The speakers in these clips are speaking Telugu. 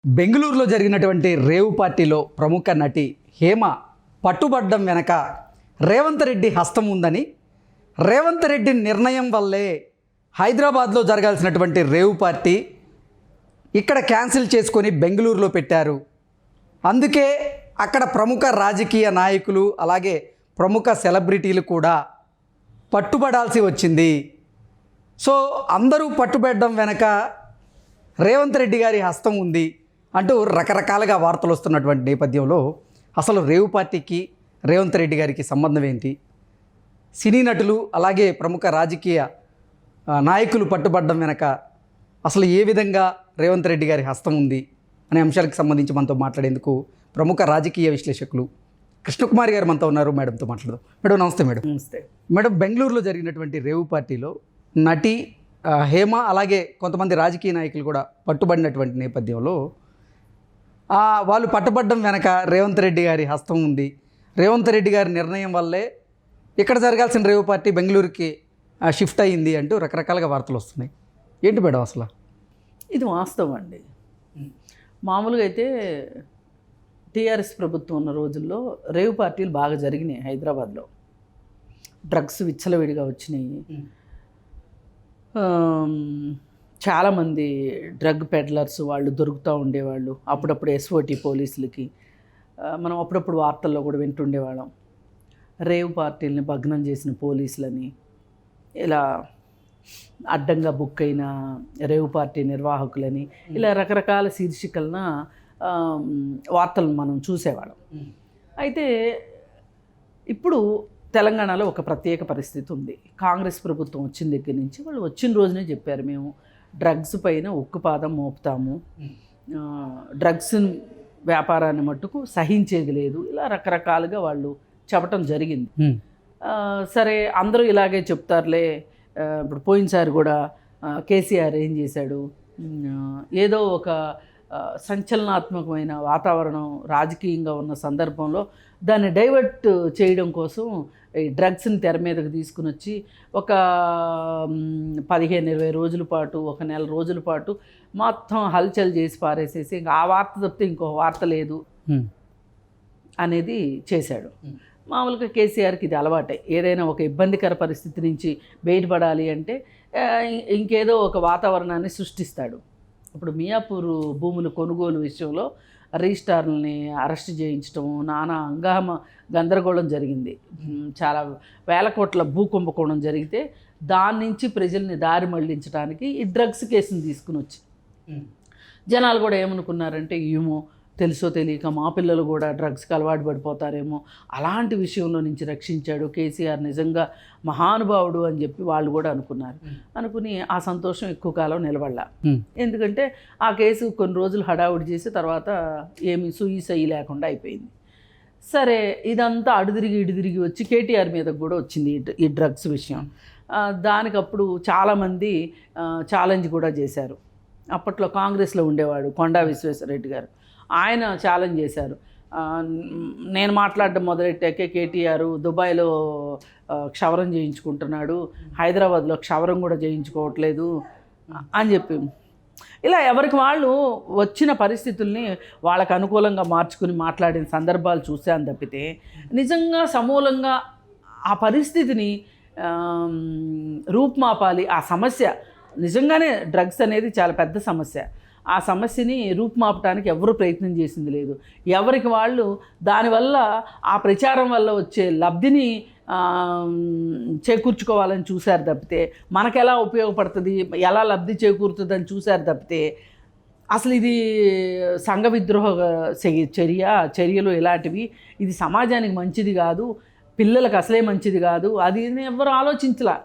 బెంగళూరులో జరిగినటువంటి రేవు పార్టీలో ప్రముఖ నటి హేమ పట్టుబడ్డం వెనక రేవంత్ రెడ్డి హస్తం ఉందని, రేవంత్ రెడ్డి నిర్ణయం వల్లే హైదరాబాద్లో జరగాల్సినటువంటి రేవు పార్టీ ఇక్కడ క్యాన్సిల్ చేసుకొని బెంగళూరులో పెట్టారు. అందుకే అక్కడ ప్రముఖ రాజకీయ నాయకులు అలాగే ప్రముఖ సెలబ్రిటీలు కూడా పట్టుబడాల్సి వచ్చింది. సో అందరూ పట్టుబడడం వెనక రేవంత్ రెడ్డి గారి హస్తం ఉంది అంటూ రకరకాలుగా వార్తలు వస్తున్నటువంటి నేపథ్యంలో అసలు రేవు పార్టీకి రేవంత్ రెడ్డి గారికి సంబంధం ఏంటి, సినీ నటులు అలాగే ప్రముఖ రాజకీయ నాయకులు పట్టుబడడం వెనక అసలు ఏ విధంగా రేవంత్ రెడ్డి గారి హస్తం ఉంది అనే అంశాలకు సంబంధించి మనతో మాట్లాడేందుకు ప్రముఖ రాజకీయ విశ్లేషకులు కృష్ణకుమారి గారు మనతో ఉన్నారు. మేడంతో మాట్లాడదాం. మేడం నమస్తే. మేడం నమస్తే. మేడం, బెంగళూరులో జరిగినటువంటి రేవు పార్టీలో నటి హేమ అలాగే కొంతమంది రాజకీయ నాయకులు కూడా పట్టుబడినటువంటి నేపథ్యంలో వాళ్ళు పట్టుబడడం వెనక రేవంత్ రెడ్డి గారి హస్తం ఉంది. రేవంత్ రెడ్డి గారి నిర్ణయం వల్లే ఇక్కడ జరగాల్సిన రేవు పార్టీ బెంగళూరుకి షిఫ్ట్ అయ్యింది అంటూ రకరకాలుగా వార్తలు వస్తున్నాయి. ఏంటి మేడం అసలు? ఇది వాస్తవం అండి. మామూలుగా అయితే టీఆర్ఎస్ ప్రభుత్వం ఉన్న రోజుల్లో రేవు పార్టీలు బాగా జరిగినాయి. హైదరాబాద్లో డ్రగ్స్ విచ్చలవిడిగా వచ్చినాయి. చాలామంది డ్రగ్ పెడ్లర్స్ వాళ్ళు దొరుకుతూ ఉండేవాళ్ళు. అప్పుడప్పుడు ఎస్ఓటి పోలీసులకి మనం అప్పుడప్పుడు వార్తల్లో కూడా వింటుండేవాళ్ళం. రేవ్ పార్టీలని భగ్నం చేసిన పోలీసులని, ఇలా అడ్డంగా బుక్ అయిన రేవ్ పార్టీ నిర్వాహకులని, ఇలా రకరకాల శీర్షికలన వార్తలను మనం చూసేవాళ్ళం. అయితే ఇప్పుడు తెలంగాణలో ఒక ప్రత్యేక పరిస్థితి ఉంది. కాంగ్రెస్ ప్రభుత్వం వచ్చిన దగ్గర నుంచి వాళ్ళు వచ్చిన రోజునే చెప్పారు, మేము డ్రగ్స్ పైన ఉక్కుపాదం మోపుతాము, డ్రగ్స్ వ్యాపారాన్ని మట్టుకు సహించేది లేదు, ఇలా రకరకాలుగా వాళ్ళు చెప్పటం జరిగింది. సరే అందరూ ఇలాగే చెప్తారులే. ఇప్పుడు పోయినసారి కూడా కేసీఆర్ ఏం చేశాడు, ఏదో ఒక సంచలనాత్మకమైన వాతావరణం రాజకీయంగా ఉన్న సందర్భంలో దాన్ని డైవర్ట్ చేయడం కోసం ఈ డ్రగ్స్ని తెర మీదకి తీసుకుని వచ్చి ఒక 15-20 రోజుల పాటు, ఒక నెల రోజుల పాటు మొత్తం హల్చల్ చేసి పారేసేసి ఇంకా ఆ వార్త తప్పితే ఇంకో వార్త లేదు అనేది చేశాడు. మామూలుగా కేసీఆర్కి ఇది అలవాటే. ఏదైనా ఒక ఇబ్బందికర పరిస్థితి నుంచి బయటపడాలి అంటే ఇంకేదో ఒక వాతావరణాన్ని సృష్టిస్తాడు. ఇప్పుడు మియాపూర్ భూముల కొనుగోలు విషయంలో రిజిస్ట్రార్లని అరెస్ట్ చేయించడం, నానా హంగామా గందరగోళం జరిగింది. చాలా వేల కోట్ల భూ కుంభకోణం జరిగితే దాని నుంచి ప్రజల్ని దారి మళ్లించడానికి ఈ డ్రగ్స్ కేసుని తీసుకుని వచ్చి జనాలు కూడా ఏమనుకున్నారంటే, ఏమో తెలుసో తెలియక మా పిల్లలు కూడా డ్రగ్స్కి అలవాటు పడిపోతారేమో, అలాంటి విషయంలో నుంచి రక్షించాడు కేసీఆర్, నిజంగా మహానుభావుడు అని చెప్పి వాళ్ళు కూడా అనుకున్నారు. అనుకుని ఆ సంతోషం ఎక్కువ కాలం నిలబడలా. ఎందుకంటే ఆ కేసు కొన్ని రోజులు హడావుడి చేసి తర్వాత ఏమి సూయి లేకుండా అయిపోయింది. సరే ఇదంతా ఇడిదిరిగి వచ్చి కేటీఆర్ మీదకు కూడా వచ్చింది ఈ డ్రగ్స్ విషయం. దానికప్పుడు చాలామంది ఛాలెంజ్ కూడా చేశారు. అప్పట్లో కాంగ్రెస్లో ఉండేవాడు కొండా విశ్వేశ్వరరెడ్డి గారు, ఆయన ఛాలెంజ్ చేశారు. నేను మాట్లాడడం మొదలెట్టాకే కేటీఆర్ దుబాయ్లో క్షవరం చేయించుకుంటున్నాడు, హైదరాబాద్లో క్షవరం కూడా చేయించుకోవట్లేదు అని చెప్పి, ఇలా ఎవరికి వాళ్ళు వచ్చిన పరిస్థితుల్ని వాళ్ళకు అనుకూలంగా మార్చుకుని మాట్లాడిన సందర్భాలు చూశాను తప్పితే నిజంగా సమూలంగా ఆ పరిస్థితిని రూపుమాపాలి. ఆ సమస్య నిజంగానే డ్రగ్స్ అనేది చాలా పెద్ద సమస్య. ఆ సమస్యని రూపుమాపటానికి ఎవరు ప్రయత్నం చేసింది లేదు. ఎవరికి వాళ్ళు దానివల్ల ఆ ప్రచారం వల్ల వచ్చే లబ్ధిని చేకూర్చుకోవాలని చూశారు తప్పితే, మనకెలా ఉపయోగపడుతుంది, ఎలా లబ్ధి చేకూరుతుందని చూశారు తప్పితే, అసలు ఇది సంఘ విద్రోహ చర్యలు ఇలాంటివి, ఇది సమాజానికి మంచిది కాదు, పిల్లలకు అసలే మంచిది కాదు, అది ఎవరు ఆలోచించలా.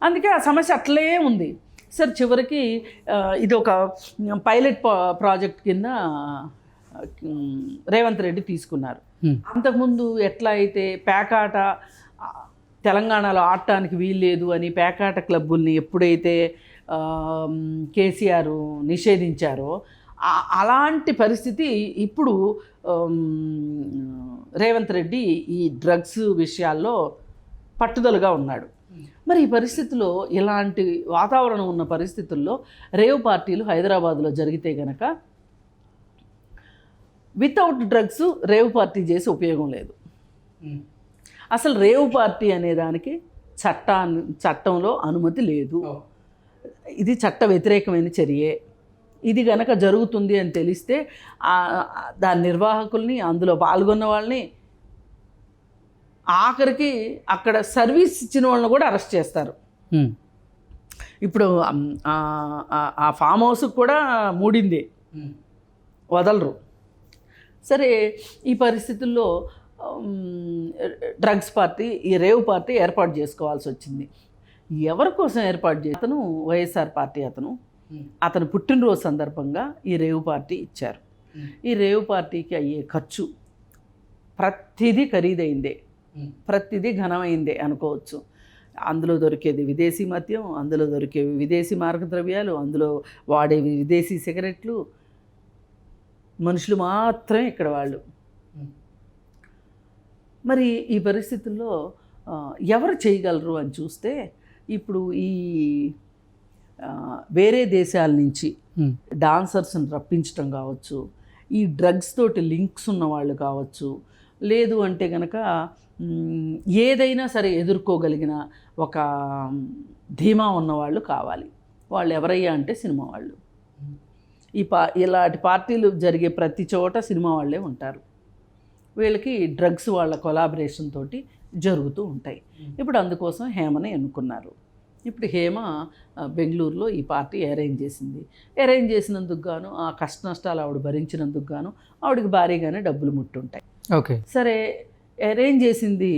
అందుకే ఆ సమస్య అట్లే ఉంది. సార్ చివరికి ఇది ఒక పైలట్ ప్రాజెక్ట్ కింద రేవంత్ రెడ్డి తీసుకున్నారు. అంతకుముందు ఎట్లా అయితే పేకాట తెలంగాణలో ఆడటానికి వీల్లేదు అని పేకాట క్లబ్బుల్ని ఎప్పుడైతే కేసీఆర్ నిషేధించారో అలాంటి పరిస్థితి ఇప్పుడు రేవంత్ రెడ్డి ఈ డ్రగ్స్ విషయాల్లో పట్టుదలగా ఉన్నాడు. మరి ఈ పరిస్థితుల్లో, ఇలాంటి వాతావరణం ఉన్న పరిస్థితుల్లో రేవ్ పార్టీలు హైదరాబాద్లో జరిగితే గనక వితౌట్ డ్రగ్స్ రేవ్ పార్టీ చేసి ఉపయోగం లేదు. అసలు రేవ్ పార్టీ అనే దానికి చట్టంలో అనుమతి లేదు. ఇది చట్ట వ్యతిరేకమైన చర్యే. ఇది గనక జరుగుతుంది అని తెలిస్తే దాని నిర్వాహకుల్ని, అందులో పాల్గొన్న వాళ్ళని, ఆఖరికి అక్కడ సర్వీస్ ఇచ్చిన వాళ్ళని కూడా అరెస్ట్ చేస్తారు. ఇప్పుడు ఆ ఫామ్ హౌస్కి కూడా మూడింది, వదలరు. సరే, ఈ పరిస్థితుల్లో డ్రగ్స్ పార్టీ, ఈ రేవ్ పార్టీ ఏర్పాటు చేసుకోవాల్సి వచ్చింది. ఎవరి కోసం ఏర్పాటు చేసి, అతను వైఎస్ఆర్ పార్టీ అతను పుట్టినరోజు సందర్భంగా ఈ రేవ్ పార్టీ ఇచ్చారు. ఈ రేవ్ పార్టీకి అయ్యే ఖర్చు ప్రతిదీ ఖరీదైందే, ప్రతిదీ ఘనమైందే అనుకోవచ్చు. అందులో దొరికేది విదేశీ మద్యం, అందులో దొరికేవి విదేశీ మార్గద్రవ్యాలు, అందులో వాడేవి విదేశీ సిగరెట్లు. మనుషులు మాత్రమే ఇక్కడ వాళ్ళు. మరి ఈ పరిస్థితుల్లో ఎవరు చేయగలరు అని చూస్తే, ఇప్పుడు ఈ వేరే దేశాల నుంచి డాన్సర్స్ని రప్పించడం కావచ్చు, ఈ డ్రగ్స్ తోటి లింక్స్ ఉన్న వాళ్ళు కావచ్చు, లేదు అంటే కనుక ఏదైనా సరే ఎదుర్కోగలిగిన ఒక ధీమా ఉన్నవాళ్ళు కావాలి. వాళ్ళు ఎవరయ్యా అంటే సినిమా వాళ్ళు. ఇలాంటి పార్టీలు జరిగే ప్రతి చోట సినిమా వాళ్ళే ఉంటారు. వీళ్ళకి డ్రగ్స్ వాళ్ళ కొలాబరేషన్ తోటి జరుగుతూ ఉంటాయి. ఇప్పుడు అందుకోసం హేమని ఎన్నుకున్నారు. ఇప్పుడు హేమ బెంగళూరులో ఈ పార్టీ అరేంజ్ చేసింది. అరేంజ్ చేసినందుకు గాను, ఆ కష్ట నష్టాలు ఆవిడ భరించినందుకు గాను ఆవిడకి భారీగానే డబ్బులు ముట్టుంటాయి. ఓకే, సరే, అరేంజ్ చేసింది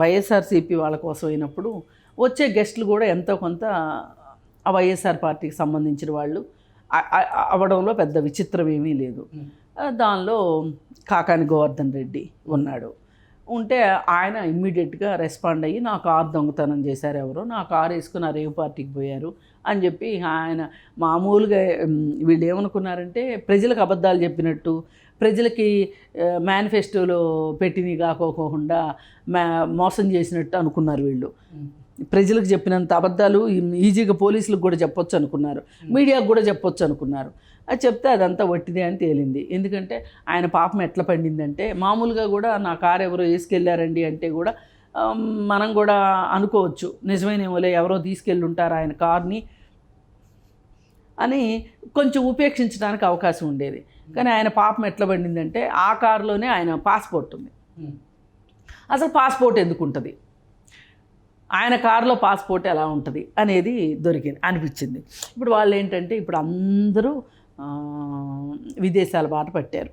వైఎస్ఆర్సీపీ వాళ్ళ కోసం అయినప్పుడు వచ్చే గెస్టులు కూడా ఎంతో కొంత ఆ వైఎస్ఆర్ పార్టీకి సంబంధించిన వాళ్ళు అవడంలో పెద్ద విచిత్రం ఏమీ లేదు. దానిలో కాకాని గోవర్ధన్ రెడ్డి ఉన్నాడు. ఉంటే ఆయన ఇమ్మీడియట్గా రెస్పాండ్ అయ్యి, నా కారు దొంగతనం చేశారు ఎవరో, నా కారు వేసుకుని ఆ రేవ్ పార్టీకి పోయారు అని చెప్పి ఆయన మామూలుగా వీళ్ళు ఏమనుకున్నారంటే ప్రజలకు అబద్ధాలు చెప్పినట్టు, ప్రజలకి మేనిఫెస్టోలో పెట్టినవి కాకోకుండా మోసం చేసినట్టు అనుకున్నారు వీళ్ళు. ప్రజలకు చెప్పినంత అబద్ధాలు ఈజీగా పోలీసులకు కూడా చెప్పొచ్చు అనుకున్నారు, మీడియాకు కూడా చెప్పొచ్చు అనుకున్నారు. అది చెప్తే అదంతా వట్టిదే అని తేలింది. ఎందుకంటే ఆయన పాపం ఎట్లా పండిందంటే, మామూలుగా కూడా నా కారు ఎవరో వేసుకెళ్ళారండి అంటే కూడా మనం కూడా అనుకోవచ్చు, నిజమేనేమోలే, ఎవరో తీసుకెళ్ళి ఉంటారు ఆయన కార్ని అని కొంచెం ఉపేక్షించడానికి అవకాశం ఉండేది. కానీ ఆయన పాపం ఎట్లా పండిందంటే, ఆ కారులోనే ఆయన పాస్పోర్ట్ ఉంది. అసలు పాస్పోర్ట్ ఎందుకు ఉంటుంది, ఆయన కారులో పాస్పోర్ట్ ఎలా ఉంటుంది అనేది అనిపించింది. ఇప్పుడు వాళ్ళు ఏంటంటే, ఇప్పుడు అందరూ విదేశాల బాట పట్టారు.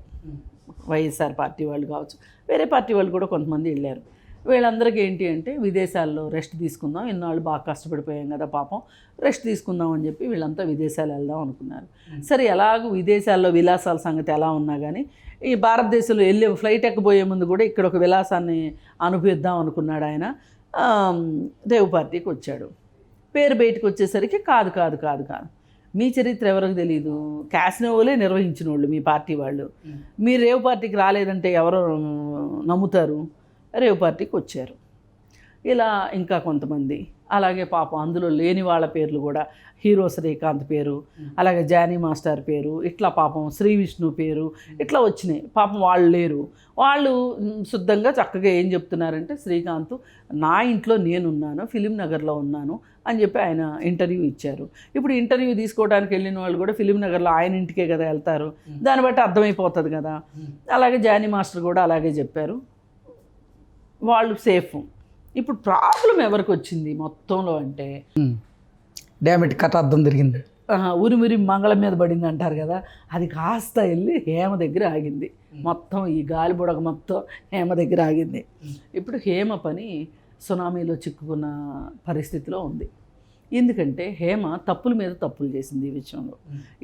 వైఎస్ఆర్ పార్టీ వాళ్ళు కావచ్చు, వేరే పార్టీ వాళ్ళు కూడా కొంతమంది వెళ్ళారు. వీళ్ళందరికీ ఏంటి అంటే, విదేశాల్లో రెస్ట్ తీసుకుందాం, ఇన్నాళ్ళు బాగా కష్టపడిపోయాం కదా పాపం, రెస్ట్ తీసుకుందాం అని చెప్పి వీళ్ళంతా విదేశాలు వెళ్దాం అనుకున్నారు. సరే, ఎలాగూ విదేశాల్లో విలాసాల సంగతి ఎలా ఉన్నా కానీ, ఈ భారతదేశంలో వెళ్ళే ఫ్లైట్ ఎక్కబోయే ముందు కూడా ఇక్కడ ఒక విలాసాన్ని అనుభవిద్దాం అనుకున్నాడు ఆయన. రేవ్ పార్టీకి వచ్చాడు. పేరు బయటకు వచ్చేసరికి కాదు కాదు కాదు కాదు మీ చరిత్ర ఎవరికి తెలియదు, క్యాసినోలే నిర్వహించిన వాళ్ళు మీ పార్టీ వాళ్ళు, మీరు రేవ్ పార్టీకి రాలేదంటే ఎవరు నమ్ముతారు, రేవ్ పార్టీకి వచ్చారు. ఇలా ఇంకా కొంతమంది, అలాగే పాపం అందులో లేని వాళ్ళ పేర్లు కూడా, హీరో శ్రీకాంత్ పేరు, అలాగే జానీ మాస్టర్ పేరు, ఇట్లా పాపం శ్రీ విష్ణు పేరు, ఇట్లా వచ్చినాయి. పాపం వాళ్ళు లేరు. వాళ్ళు శుద్ధంగా చక్కగా ఏం చెప్తున్నారంటే, శ్రీకాంత్ నా ఇంట్లో నేనున్నాను, ఫిలిం నగర్లో ఉన్నాను అని చెప్పి ఆయన ఇంటర్వ్యూ ఇచ్చారు. ఇప్పుడు ఇంటర్వ్యూ తీసుకోవడానికి వెళ్ళిన వాళ్ళు కూడా ఫిలిం నగర్లో ఆయన ఇంటికే కదా వెళ్తారు, దాన్ని బట్టి అర్థమైపోతుంది కదా. అలాగే జానీ మాస్టర్ కూడా అలాగే చెప్పారు, వాళ్ళు సేఫ్. ఇప్పుడు ప్రాబ్లం ఎవరికి వచ్చింది మొత్తంలో అంటే, డ్యామిట్ కథ అర్థం తిరిగింది, ఉరిమిరి మంగళం మీద పడింది అంటారు కదా, అది కాస్త వెళ్ళి హేమ దగ్గర ఆగింది. మొత్తం ఈ గాలి బుడగ మొత్తం హేమ దగ్గర ఆగింది. ఇప్పుడు హేమ పని సునామీలో చిక్కుకున్న పరిస్థితిలో ఉంది. ఎందుకంటే హేమ తప్పుల మీద తప్పులు చేసింది ఈ విషయంలో.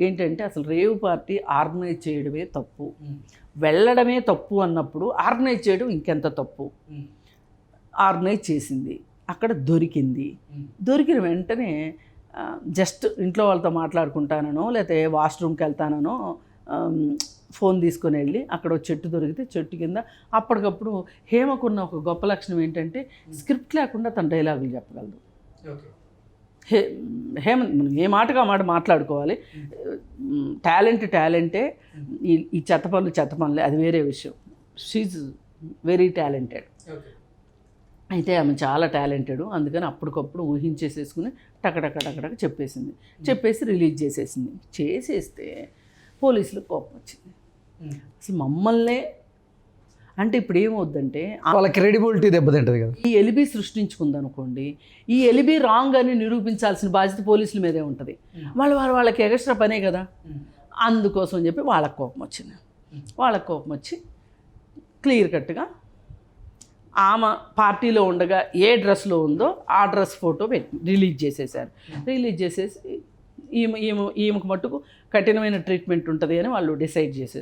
ఏంటంటే, అసలు రేవ్ పార్టీ ఆర్గనైజ్ చేయడమే తప్పు, వెళ్ళడమే తప్పు అన్నప్పుడు ఆర్గనైజ్ చేయడం ఇంకెంత తప్పు. ఆర్గనైజ్ చేసింది, అక్కడ దొరికింది. దొరికిన వెంటనే జస్ట్ ఇంట్లో వాళ్ళతో మాట్లాడుకుంటానో లేకపోతే వాష్రూమ్కి వెళ్తానో ఫోన్ తీసుకొని వెళ్ళి అక్కడ చెట్టు దొరికితే చెట్టు కింద అప్పటికప్పుడు హేమకున్న ఒక గొప్ప లక్షణం ఏంటంటే, స్క్రిప్ట్ లేకుండా తన డైలాగులు చెప్పగలదు. హేమంత్ మనం ఏ మాటగా మాట మాట్లాడుకోవాలి. టాలెంటే, ఈ చెత్త పనులే, అది వేరే విషయం. She's very talented. అయితే ఆమె చాలా టాలెంటెడ్. అందుకని అప్పటికప్పుడు ఊహించేసేసుకుని టకటక చెప్పేసి రిలీజ్ చేసేస్తే పోలీసులకు కోపం వచ్చింది. అసలు మమ్మల్నే అంటే ఇప్పుడు ఏమవుద్దంటే వాళ్ళ క్రెడిబిలిటీ దెబ్బతింటుంది కదా. ఈ ఎలిబి సృష్టించుకుందనుకోండి, ఈ ఎలిబి రాంగ్ అని నిరూపించాల్సిన బాధ్యత పోలీసుల మీదే ఉంటుంది. వాళ్ళకి ఎక్స్ట్రా పనే కదా. అందుకోసం చెప్పి వాళ్ళకి కోపం వచ్చి క్లియర్ కట్గా ఆమె పార్టీలో ఉండగా ఏ డ్రెస్లో ఉందో ఆ డ్రెస్ ఫోటో రిలీజ్ చేసేసి ఈమెకు మట్టుకు కఠినమైన ట్రీట్మెంట్ ఉంటుంది అని వాళ్ళు డిసైడ్ చేసేసారు.